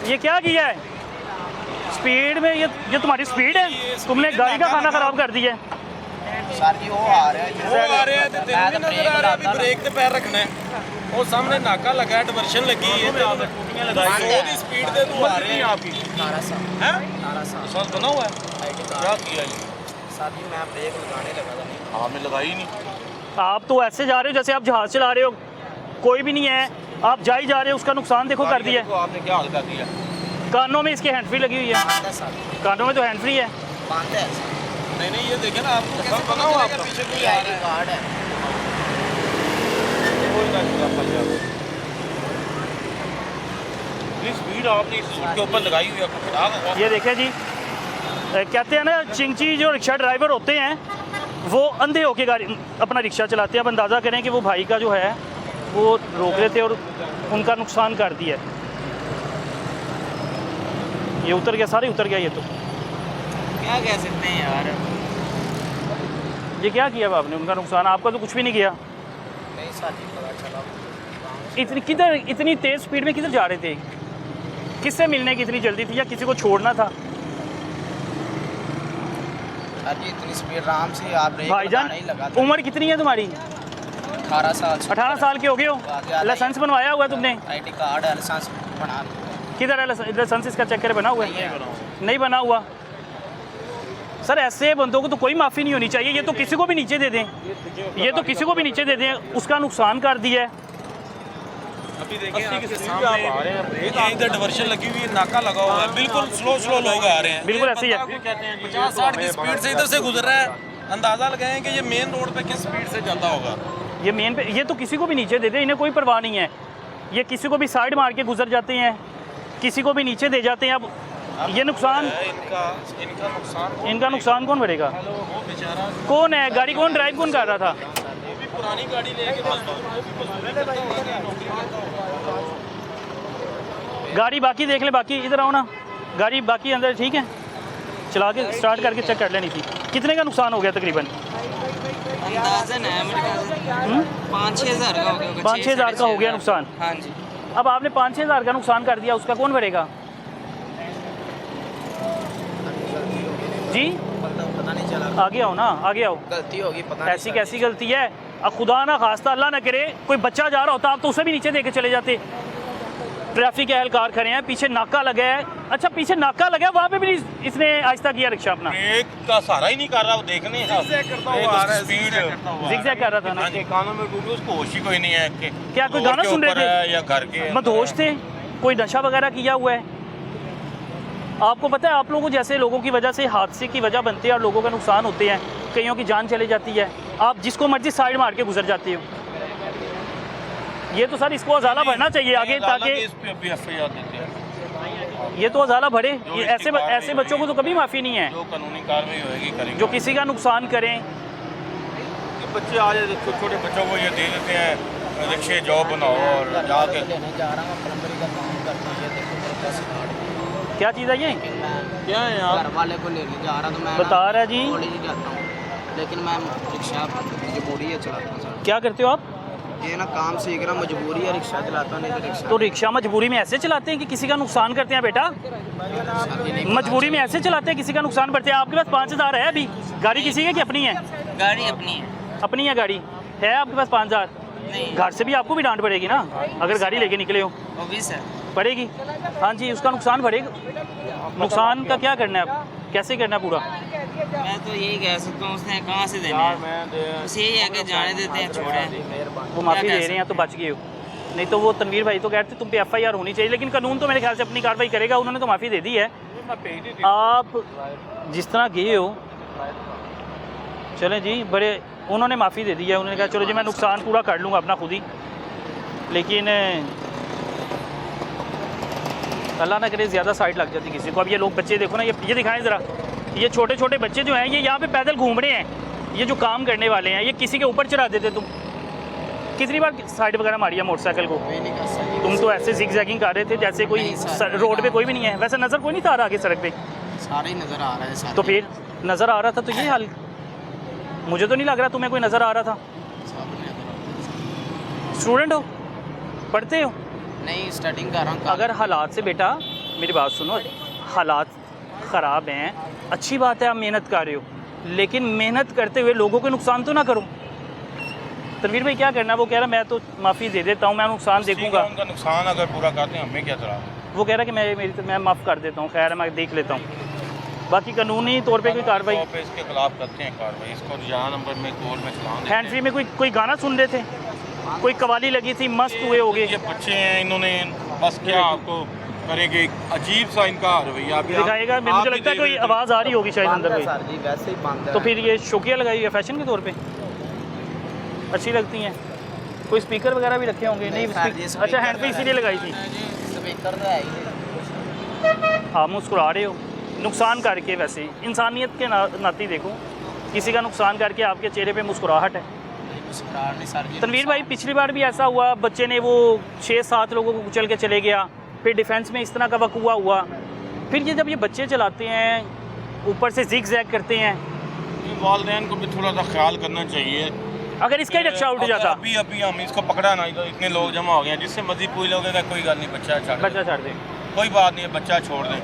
ये क्या किया है स्पीड में? ये तुम्हारी स्पीड है? तुमने गाड़ी का खाना खराब कर दिया है। सर जी वो आ रहे हैं ते तेनू नहीं नजर आ रहा भी ब्रेक ते पैर रखना है। वो सामने नाका लगा है, डिवर्शन लगी है, तो दी स्पीड दे तू आ रहे हैं आपकी 18 साल हैं 18 साल साल बना हुआ है। क्या किया ये? सर जी मैं ब्रेक लगाने लगा था नहीं। हाँ मैं लगाई नहीं। आप तो ऐसे जा रहे हो जैसे आप जहाज चला रहे हो, कोई भी नहीं है, आप जा ही जा रहे हो। उसका नुकसान देखो कर दिया। आपने क्या हाल कर दिया? कानों में इसके हैंड फ्री लगी हुई है। सर कानों में तो हैंड फ्री है। बांध है सर। नहीं नहीं ये देखे ना आपको सब बना हुआ आपका पीछे कोई आ आईडी कार्ड है। स्पीड आपने इस सूट के ऊपर लगाई हुई है आपको खराब होगा। ये देखें जी, कहते हैं ना चिंची जो रिक्शा ड्राइवर होते हैं वो अंधे होके गाड़ी अपना रिक्शा चलाते हैं। अब अंदाज़ा करें कि वो भाई का जो है वो रोक रहे थे और उनका नुकसान कर दिया। ये उतर गया, सारे उतर गया। ये तो क्या कह सकते हैं यार। ये क्या किया अब आपने? उनका नुकसान, आपका तो कुछ भी नहीं किया। नहीं सर जी पता चला। इतनी तेज़ स्पीड में किधर जा रहे थे? किससे मिलने की इतनी जल्दी थी या किसी को छोड़ना था? सर जी इतनी स्पीड आराम से आप ब्रेक भाईजान लगाने ही लगा था। उम्र कितनी है तुम्हारी? 18 साल 18 साल के हो गए हो? लाइसेंस बनवाया हुआ है तुमने? आईडी कार्ड है, लाइसेंस बना। किधर है लाइसेंस? इसका चेक करे बना हुआ है? नहीं बना हुआ। सर ऐसे बंदों को तो कोई माफ़ी नहीं होनी चाहिए। ये तो किसी को भी नीचे दे दें, ये तो किसी को भी नीचे दे दें, उसका नुकसान कर दिया है। अभी देखिए आपके सामने इधर डिवर्शन लगी हुई है, नाका लगा हुआ है, बिल्कुल स्लो लोग आ रहे हैं। बिल्कुल ऐसे ही है। 50-60 की स्पीड से इधर से गुजर रहा है। अंदाजा लगाएं कि ये मेन रोड पे किस स्पीड से जाता होगा। ये मेन पे, ये तो किसी को भी नीचे दे दें, इन्हें कोई परवाह नहीं है। ये किसी को भी साइड मार के गुजर जाते हैं, किसी को भी नीचे दे जाते हैं। अब ये नुकसान इनका नुकसान कौन भरेगा? वो बेचारा कौन है? गाड़ी कौन ड्राइव कौन कर रहा था? वो भी पुरानी गाड़ी लेके गाड़ी बाकी देख ले, बाकी इधर आओ ना। गाड़ी बाकी अंदर ठीक है, चला के स्टार्ट करके चेक कर लेनी थी। कितने का नुकसान हो गया तकरीबन? अंदाज़न है मेरे ख्याल से 5-6 हज़ार का हो गया। 5-6 हज़ार का हो गया नुकसान। हाँ जी। अब आपने 5-6 हज़ार का नुकसान कर दिया, उसका कौन भरेगा जी? पता नहीं चला। आगे आओ ना, आगे आओ। गलती होगी पता नहीं। ऐसी कैसी गलती है? अब खुदा ना खास्ता अल्लाह ना करे कोई बच्चा जा रहा होता, आप तो उसे भी नीचे दे के चले जाते। ट्रैफिक एहलकार खड़े हैं, पीछे नाका लगा है। अच्छा पीछे नाका लगा है, वहाँ पे भी इसने आहिस्ता किया रिक्शा अपना? ब्रेक का सहारा ही नहीं कर रहा। वो देखने जिगजैग कर रहा था ना। कानों में डूबी, उसको होश ही कोई नहीं है कि क्या कोई गाना सुन रहे थे या घर के मदहोश थे? कोई नशा वगैरह किया हुआ है? आपको पता है आप लोगों जैसे लोगों की वजह से हादसे की वजह बनते हैं और लोगों का नुकसान होते हैं, कईयों की जान चली जाती है। आप जिसको मर्जी साइड मार के गुजर जाते हो। ये तो सर इसको अजाला भरना चाहिए आगे, ताकि ये तो अजाला भरे। ये ऐसे बच्चों को तो कभी माफ़ी नहीं है। जो कानूनी कार्रवाई होगी करेंगे। जो किसी का नुकसान करें। बच्चे आ जाते छोटे बच्चों को ये दे देते हैं रिक्शे जॉब बनाओ और जाके लेने जा रहा हूँ प्लम्बरी का काम करता हूँ। ये देखो मेरे पास कार्ड है। क्या चीज़ है ये? क्या है यार? घर वाले को लेने जा रहा तो मैं बता रहा जी। कॉलेज ही जाता हूँ, लेकिन मैं रिक्शा मजबूरी है चलाता हूँ सर। क्या करते हो आप? ये ना काम सीख रहा, मजबूरी है, रिक्शा चलाता हूँ। नहीं तो रिक्शा तो रिक्शा मजबूरी में ऐसे चलाते हैं कि किसी का नुकसान करते हैं बेटा? मजबूरी में ऐसे चलाते हैं, किसी का नुकसान करते हैं। आपके पास 5 हज़ार है अभी? गाड़ी किसी है कि अपनी है? गाड़ी अपनी है। अपनी है गाड़ी है आपके पास 5 हज़ार? नहीं घर से भी आपको भी डांट पड़ेगी ना अगर गाड़ी लेके निकले हो। ऑब्वियस है पड़ेगी। हाँ जी, उसका नुकसान भरेगा। नुकसान का क्या करना है आप? कैसे करना है पूरा? मैं तो यही कह सकता हूँ, उसने कहाँ से देना है? बस यही है कि जाने देते हैं, छोड़े। वो माफ़ी दे रहे हैं तो बच गए हो, नहीं तो वो तनवीर भाई तो कहते तुम पे FIR होनी चाहिए। लेकिन कानून तो मेरे ख्याल से अपनी कार्रवाई करेगा। उन्होंने तो माफ़ी दे दी है। आप जिस तरह गए हो चलें जी, बड़े उन्होंने माफ़ी दे दी है। उन्होंने कहा चलो जी मैं नुकसान पूरा कर लूँगा अपना खुद ही, लेकिन अल्लाह ना करे ज़्यादा साइड लग जाती किसी को। अब ये लोग बच्चे देखो ना, ये दिखाएं ज़रा, ये छोटे छोटे बच्चे जो हैं ये यहाँ पे पैदल घूम रहे हैं। ये जो काम करने वाले हैं ये किसी के ऊपर चढ़ा देते। तुम कितनी बार साइड वगैरह मारी है मोटरसाइकिल को? तुम तो ऐसे जिगजैगिंग कर रहे थे जैसे कोई रोड पे कोई भी नहीं है। वैसे नज़र कोई नहीं था आ रहा आगे सड़क पे? सारे नज़र आ रहा है सारे। तो फिर नज़र आ रहा था तो ये हाल, मुझे तो नहीं लग रहा तुम्हें कोई नज़र आ रहा था। स्टूडेंट हो, पढ़ते हो? नहीं स्टार्टिंग कर रहा हूँ। अगर हालात से बेटा मेरी बात सुनो, हालात ख़राब हैं, अच्छी बात है आप मेहनत कर रहे हो, लेकिन मेहनत करते हुए लोगों को नुकसान तो ना करो। तनवीर भाई क्या करना है? वो कह रहा मैं तो माफ़ी दे देता हूँ, मैं नुकसान देखूंगा। उनका नुकसान अगर पूरा करते हैं हमें क्या तरह। वो कह रहा कि मैं माफ़ कर देता हूँ, खैर मैं देख लेता हूँ, बाकी कानूनी तौर पे कोई कार्रवाई इसके खिलाफ करते हैं कार्रवाई। इसको यहाँ नंबर में कोल में चलान देते हैं। हैंड फ्री में कोई गाना सुन रहे थे, कोई कवाली लगी थी, मस्त हुए होगे। ये बच्चे हैं, इन्होंने बस क्या आपको करेंगे, अजीब सा इनका रवैया दिखाएगा। मुझे लगता है कोई आवाज़ आ रही होगी शायद अंदर कोई, सर जी वैसे ही बंद है। तो फिर ये शोकिया लगाई है फैशन के तौर पे, अच्छी लगती हैं। कोई स्पीकर वगैरह भी रखे होंगे? नहीं अच्छा हैंड फ्री इसीलिए लगाई थी। स्पीकर तो है ही। आप मुस्कुरा रहे हो नुकसान करके, वैसे इंसानियत के नाते देखो, किसी का नुकसान करके आपके चेहरे पे मुस्कुराहट है। तनवीर भाई पिछली बार भी ऐसा हुआ, बच्चे ने वो 6-7 लोगों को कुचल के चले गया, फिर डिफेंस में इस तरह का वक़्वा हुआ। फिर ये जब ये बच्चे चलाते हैं ऊपर से जिग जैग करते हैं, वालिदैन को भी थोड़ा सा ख्याल करना चाहिए। अगर इसका ही रक्षा उठ जाता। अभी हम इसको पकड़ा ना, तो इतने लोग जमा हो गए, जिससे मर्जी पूछ लोगे का कोई गल नहीं, बच्चा छोड़ दें, कोई बात नहीं है, बच्चा छोड़ दें।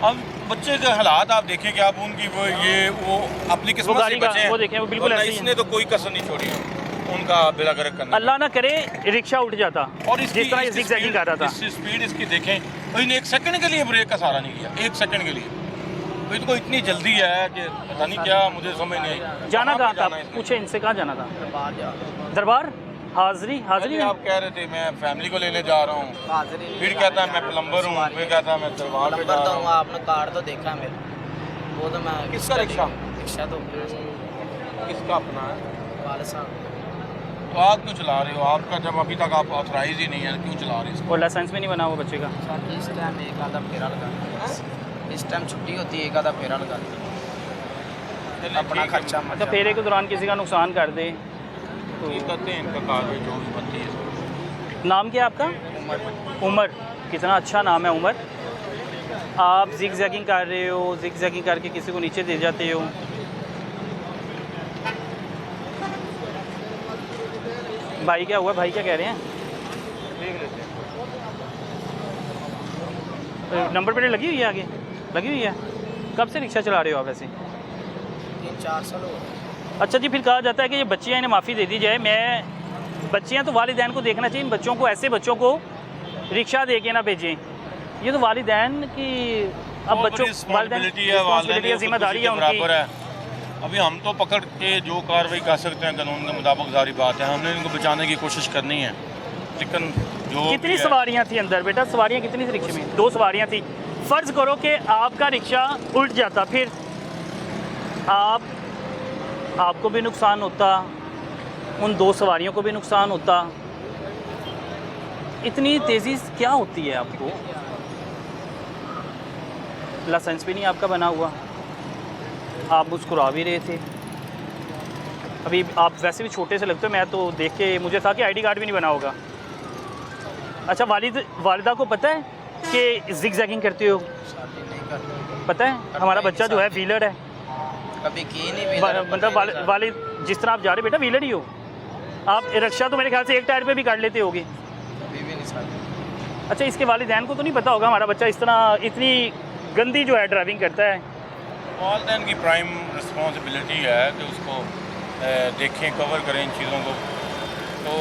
अब बच्चे के हालात आप देखें कि आप उनकी वो अपनी किस्मत से बचे हैं, वो देखें, वो बिल्कुल ऐसे ही इसने तो कोई कसर नहीं छोड़ी उनका बेड़ा गर्क करना। अल्लाह ना करे रिक्शा उठ जाता, और जिस तरह ये ज़िगज़ैगिंग कर रहा था। स्पीड इसकी देखें, इसने 1 सेकंड के लिए ब्रेक का सहारा नहीं किया, 1 सेकंड के लिए। तो इनको इतनी जल्दी है कि पता नहीं क्या, मुझे समझ नहीं आई। जाना कहाँ था? पूछे इनसे, कहाँ जाना था? दरबार हाज़री आप कह रहे थे मैं फैमिली को लेने जा रहा हूँ, फिर कहता है मैं प्लम्बर हूँ, फिर कहता है मैं दरबार पे जा रहा हूँ। आपने कार्ड तो देखा मेरा, वो तो मैं किसका रिक्शा तो किसका अपना है? वाले साहब। तो आप क्यों चला रहे हो? आपका जब अभी तक आप ऑथराइज ही नहीं है, क्यों चला रहे हो? और लाइसेंस भी नहीं बना हुआ बच्चे का। इस टाइम एक आधा फेरा लगा, इस टाइम छुट्टी होती है, एक आधा फेरा लगा अपना खर्चा। तो फेरे के दौरान किसी का नुकसान कर दे तो करते हैं इनका कार्रवाई जो भी बनती है। नाम क्या है आपका? उमर। कितना अच्छा नाम है उमर। आप जिग जैगिंग कर रहे हो, जिग जैगिंग करके किसी को नीचे दे जाते हो। भाई क्या हुआ? भाई क्या कह रहे हैं? देख लेते हैं। नंबर प्लेट लगी हुई है आगे? लगी हुई है। कब से रिक्शा चला रहे हो आप वैसे? 3-4 साल हो। अच्छा जी, फिर कहा जाता है कि ये बच्चे हैं इन्हें माफ़ी दे दी जाए। मैं बच्चे हैं तो वालिदैन को देखना चाहिए, इन बच्चों को, ऐसे बच्चों को रिक्शा दे के ना भेजें। ये तो वालिदैन की अब बच्चों रिस्पॉन्सिबिलिटी है, जिम्मेदारी है उनकी। अभी हम तो पकड़ के जो कार्रवाई कर सकते हैं कानून के मुताबिक सारी बात है, हमने इनको बचाने की कोशिश करनी है। लेकिन जो कितनी सवारियां थी अंदर बेटा? सवारियां कितनी थी रिक्शे में? 2 सवारियां थी। फ़र्ज़ करो कि आपका रिक्शा उल्ट जाता, फिर आपको भी नुकसान होता, उन 2 सवारियों को भी नुकसान होता। इतनी तेज़ी क्या होती है आपको? लाइसेंस भी नहीं आपका बना हुआ, आप मुस्कुरा भी रहे थे। अभी आप वैसे भी छोटे से लगते हो, मैं तो देख के मुझे था कि आईडी कार्ड भी नहीं बना होगा। अच्छा, वालिदा को पता है कि जिग जैगिंग करते हो? पता है हमारा बच्चा जो है व्हीलर है, कभी की नहीं। मतलब वालिद जिस तरह आप जा रहे बेटा व्हीलर ही हो आप। रिक्शा तो मेरे ख्याल से एक टायर पे भी काट लेते होगे। अच्छा, इसके वालिदैन को तो नहीं पता होगा हमारा बच्चा इस तरह इतनी गंदी जो है ड्राइविंग करता है? वालिदैन की प्राइम रिस्पॉन्सिबिलिटी है कि उसको देखें, कवर करें इन चीज़ों को। तो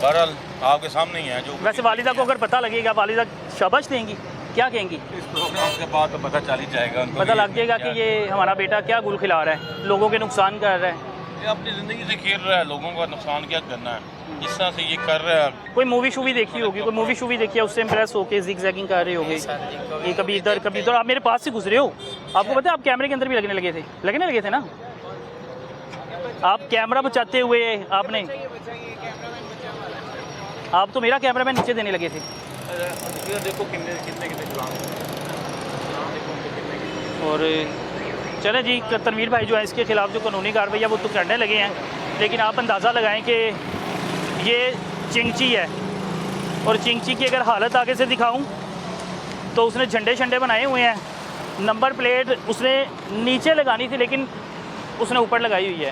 बहरहाल आपके सामने ही है जो। वैसे वालिदा को अगर पता लगेगा, वालिदा शाबाश देंगी? क्या कहेंगी? इस प्रोग्राम के बाद तो पता चल ही जाएगा उनको, पता लग जाएगा कि ये हमारा बेटा क्या गुल खिला रहा है, लोगों के नुकसान कर रहा है। ये अपनी ज़िंदगी से खेल रहा है, लोगों का नुकसान क्या करना है, जिस तरह से ये कर रहा है। कोई मूवी शूवी देखी होगी, कोई मूवी शूवी देखी है, उससे इम्प्रेस होकर जिग जैगिंग कर रहे होगे। ये कभी इधर कभी इधर। आप मेरे पास से गुजरे हो, आपको पता है आप कैमरे के अंदर भी लगने लगे थे ना? आप कैमरा बचाते हुए आपने, आप तो मेरा कैमरा मैन नीचे देने लगे थे। देखो कितने और चले जी, तनवीर भाई जो है इसके ख़िलाफ़ जो कानूनी कार्रवाई है वो तो करने लगे हैं, लेकिन आप अंदाज़ा लगाएं कि ये चिंगची है, और चिंगची की अगर हालत आगे से दिखाऊं तो उसने झंडे बनाए हुए हैं। नंबर प्लेट उसने नीचे लगानी थी लेकिन उसने ऊपर लगाई हुई है,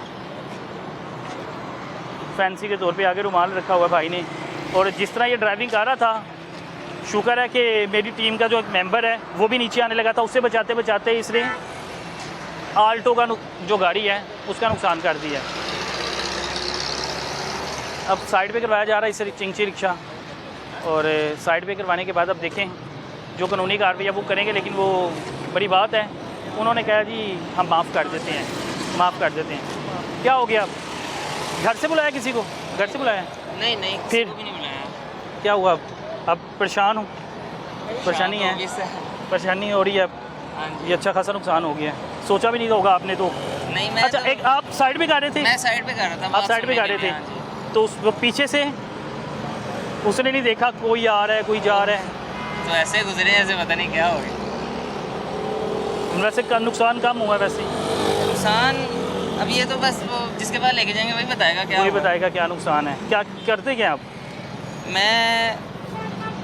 फैंसी के तौर पे। आगे रुमाल रखा हुआ भाई ने, और जिस तरह ये ड्राइविंग कर रहा था, शुक्र है कि मेरी टीम का जो एक मेंबर है वो भी नीचे आने लगा था, उससे बचाते बचाते इसने आल्टो का जो गाड़ी है उसका नुकसान कर दिया। अब साइड पे करवाया जा रहा है इसे चिंची रिक्शा, और साइड पे करवाने के बाद अब देखें जो कानूनी कार्रवाई है वो करेंगे। लेकिन वो बड़ी बात है, उन्होंने कहा जी हम माफ़ कर देते हैं, माफ़ कर देते हैं। क्या हो गया? घर से बुलाया किसी को? घर से बुलाया? नहीं नहीं, फिर? किसी को भी नहीं बुलाया। क्या हुआ? अब परेशान हूँ, परेशानी है, ऑफिस से। परेशानी हो रही है। हाँ जी। ये अच्छा खासा नुकसान हो गया है, सोचा भी नहीं होगा आपने तो। नहीं मैं अच्छा तो, एक आप साइड पे गा रहे थे? मैं साइड पे कर रहा था। आप साइड पे गा रहे थे, हाँ जी। तो उस वो पीछे से उसने नहीं देखा कोई आ रहा है कोई जा रहा है? तो ऐसे गुजरे जैसे पता नहीं क्या हो गया। वैसे का नुकसान कम हुआ वैसे? नुकसान अब ये तो बस वो जिसके पास लेके जाएंगे वही बताएगा क्या वही हुआ। बताएगा क्या नुकसान है। क्या करते क्या आप? मैं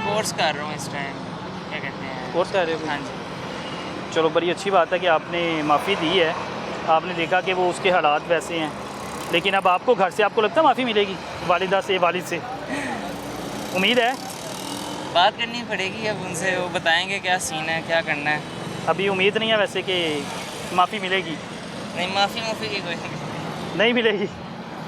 कोर्स कर रहा हूँ इस टाइम, क्या कहते हैं। कोर्स कर रहे हो? हाँ जी। चलो बड़ी अच्छी बात है कि आपने माफ़ी दी है, आपने देखा कि वो उसके हालात वैसे हैं। लेकिन अब आपको घर से आपको लगता है माफ़ी मिलेगी वालिदा से, वालिद से? उम्मीद है? बात करनी पड़ेगी अब उनसे, वो बताएंगे क्या सीन है, क्या करना है। अभी उम्मीद नहीं है वैसे कि माफ़ी मिलेगी? नहीं, माफ़ी की कोई नहीं मिलेगी?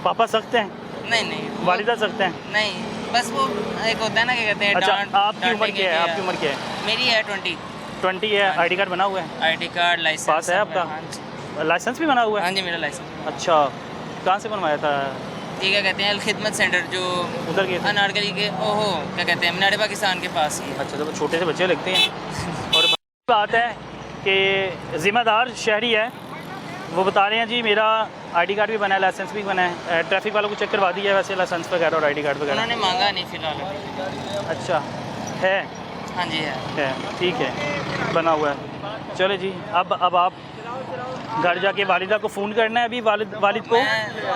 पापा सख्त हैं? नहीं नहीं वो- वालिदा सख्त हैं? नहीं, बस वो एक होता है ना, क्या कहते हैं, अच्छा डांट- आपकी उम्र डांटेंगे क्या है? कि- आपकी उम्र क्या है? मेरी है 20। 20 है। आईडी कार्ड बना हुआ है? आईडी कार्ड, लाइसेंस पास है सब आपका? हाँ जी। लाइसेंस भी बना हुआ है? हाँ जी, मेरा लाइसेंस। अच्छा, कहाँ से बनवाया था? ये क्या कहते हैं, खिदमत सेंटर जो उधर गए थे? अनारकली के, ओहो क्या कहते हैं, मीनारे पाकिस्तान के पास ही है। अच्छा, तो छोटे से बच्चे लगते हैं। और बात है कि ज़िम्मेदार शहरी है, वो बता रहे हैं जी मेरा आईडी कार्ड भी बना है, लाइसेंस भी बना है, ट्रैफिक वालों को चेक करवा दिया है वैसे लाइसेंस वगैरह और आईडी कार्ड वगैरह। उन्होंने मांगा नहीं फिलहाल अभी। अच्छा है? हाँ जी है। ठीक है, बना हुआ है। चले जी, अब आप घर जाके वालिदा को फ़ोन करना है अभी, वालिद को?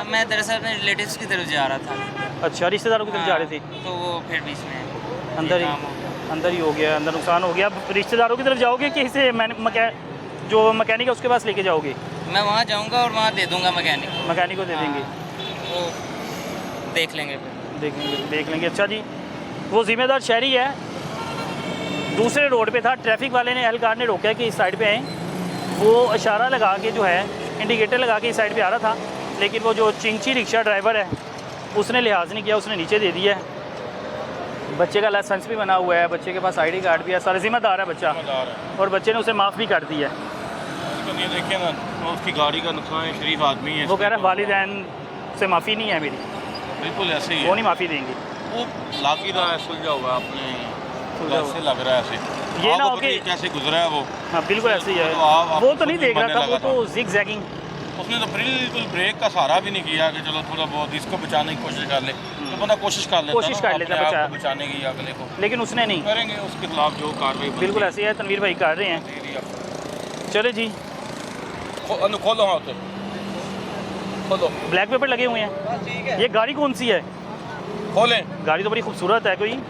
मैं दरअसल अपने रिलेटिव्स की तरफ जा रहा था। अच्छा, रिश्तेदारों की तरफ जा रहे थे? तो वो फिर बीच में अंदर काम हो गया। ही अंदर ही हो गया, अंदर नुकसान हो गया। अब रिश्तेदारों की तरफ जाओगे कि इसे जो मैकेनिक है उसके पास लेके जाओगे? मैं वहाँ जाऊँगा और वहाँ दे दूँगा मैकेनिक को। मैकेनिक को दे देंगे? वो देख लेंगे फिर। देख लेंगे। अच्छा जी, वो ज़िम्मेदार शहरी है, दूसरे रोड पे था, ट्रैफिक वाले ने, एहलकार ने रोका कि इस साइड पे आएँ। वो इशारा लगा के जो है, इंडिकेटर लगा के इस साइड पे आ रहा था, लेकिन वो जो चिंची रिक्शा ड्राइवर है उसने लिहाज नहीं किया, उसने नीचे दे दिया है। बच्चे का लाइसेंस भी बना हुआ है, बच्चे के पास आईडी कार्ड भी है, सारे ज़िम्मेदार है बच्चा, और बच्चे ने उसे माफ़ भी कर दिया है। ये देखिए ना, उसकी गाड़ी का नुकसान है, शरीफ आदमी है। वो कह रहा है वालिदैन से माफ़ी नहीं है मेरी, बिल्कुल ऐसे ही वो है। नहीं माफ़ी देंगे। वो लाग ही रहा है, सुलझा हुआ है अपने घर से, लग रहा है ऐसे। ये ना आपको हो पता नहीं कि कैसे गुजरा है वो। हाँ बिल्कुल ऐसे ही है। तो आप वो तो नहीं देख रहा था, वो लगा तो जिग जैगिंग। उसने तो बिल्कुल ब्रेक का सहारा भी नहीं किया कि चलो थोड़ा बहुत इसको बचाने की कोशिश कर ले। तो बंदा कोशिश कर लेता, कोशिश कर लेता अपने आप को बचाने की, अगले को। लेकिन उसने नहीं। करेंगे उसके खिलाफ जो कार्रवाई बनती बिल्कुल ऐसे ही है, तनवीर भाई कर रहे हैं। है। चले जी, खोलो हाँ, तो खोलो, ब्लैक पेपर लगे हुए हैं। ये गाड़ी कौन सी है? खोलें। गाड़ी तो बड़ी खूबसूरत है, कोई